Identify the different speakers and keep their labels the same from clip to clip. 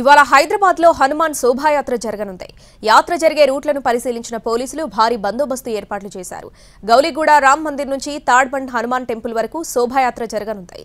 Speaker 1: ఇవాళ హైదరాబాద్ లో హనుమాన్ శోభాయాత్ర జరగనుంది. యాత్ర జరిగే రూట్లను పరిశీలించిన పోలీసులు భారీ బందోబస్తు ఏర్పాట్లు చేశారు. గౌలిగూడ రామ్ మందిర్ నుంచి తాడ్బండ్ హనుమాన్ టెంపుల్ వరకు శోభాయాత్ర జరగనుంది.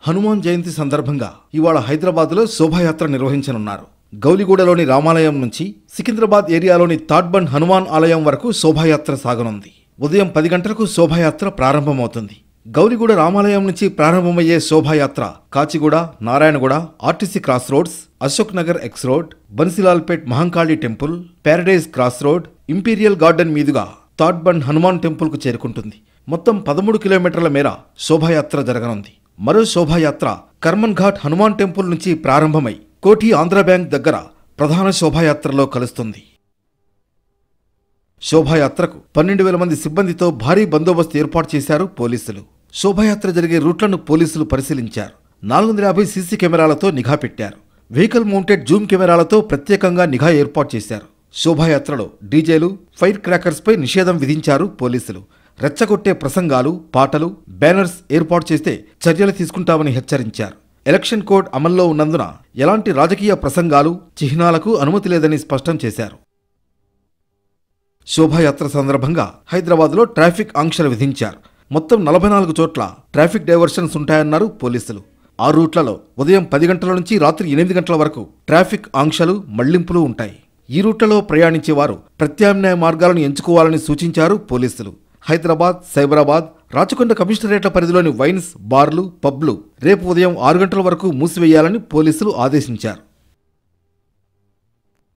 Speaker 2: హనుమాన్ జయంతి సందర్భంగా ఇవాళ హైదరాబాద్ లో శోభాయాత్ర నిర్వహించనున్నారు. గౌలిగూడలోని రామాలయం నుంచి సికింద్రాబాద్ ఏరియాలోని తాడ్బండ్ హనుమాన్ ఆలయం వరకు శోభాయాత్ర సాగనుంది. ఉదయం 10 గంటలకు శోభాయాత్ర ప్రారంభమవుతుంది. గౌలిగూడ రామాలయం నుంచి ప్రారంభమయ్యే శోభాయాత్ర Kachiguda, Narayanguda, RTC cross roads, Ashok Nagar X road, Bansilalpet Mahankali temple, Paradise cross road, Imperial Garden మీదుగా తాడ్బండ్ హనుమాన్ టెంపుల్ కు చేరుకుంటుంది. మొత్తం 13 కిలోమీటర్ల మేర శోభాయాత్ర జరగనుంది. మరో శోభాయాత్ర కర్మన్ ఘాట్ హనుమాన్ టెంపుల్ నుంచి ప్రారంభమై కోఠి ఆంధ్ర బ్యాంక్ దగ్గర ప్రధాన శోభాయాత్రలో కలుస్తుంది. శోభాయాత్రకు 12,000 మంది సిబ్బందితో భారీ బందోబస్తు ఏర్పాటు చేశారు పోలీసులు. శోభాయాత్ర జరిగే రూట్లను పోలీసులు పరిశీలించారు. 450 సీసీ కెమెరాలతో నిఘా పెట్టారు. వెహికల్ మౌంటెడ్ జూమ్ కెమెరాలతో ప్రత్యేకంగా నిఘా ఏర్పాటు చేశారు. శోభాయాత్రలో డీజేలు, ఫైర్ క్రాకర్స్ పై నిషేధం విధించారు పోలీసులు. రెచ్చగొట్టే ప్రసంగాలు, పాటలు, బ్యానర్స్ ఏర్పాటు చేస్తే చర్యలు తీసుకుంటామని హెచ్చరించారు. ఎలక్షన్ కోడ్ అమల్లో ఉన్నందున ఎలాంటి రాజకీయ ప్రసంగాలు, చిహ్నాలకు అనుమతి లేదని స్పష్టం చేశారు. శోభాయాత్ర సందర్భంగా హైదరాబాద్లో ట్రాఫిక్ ఆంక్షలు విధించారు. మొత్తం 44 చోట్ల ట్రాఫిక్ డైవర్షన్స్ ఉంటాయన్నారు పోలీసులు. ఆ రూట్లలో ఉదయం 10 గంటల నుంచి రాత్రి 8 గంటల వరకు ట్రాఫిక్ ఆంక్షలు, మళ్లింపులు ఉంటాయి. ఈ రూట్లలో ప్రయాణించే వారు ప్రత్యామ్నాయ మార్గాలను ఎంచుకోవాలని సూచించారు పోలీసులు. హైదరాబాద్, సైబరాబాద్, రాచకొండ కమిషనరేట్ల పరిధిలోని వైన్స్, బార్లు, పబ్లు రేపు ఉదయం 6 గంటల వరకు మూసివేయాలని పోలీసులు ఆదేశించారు.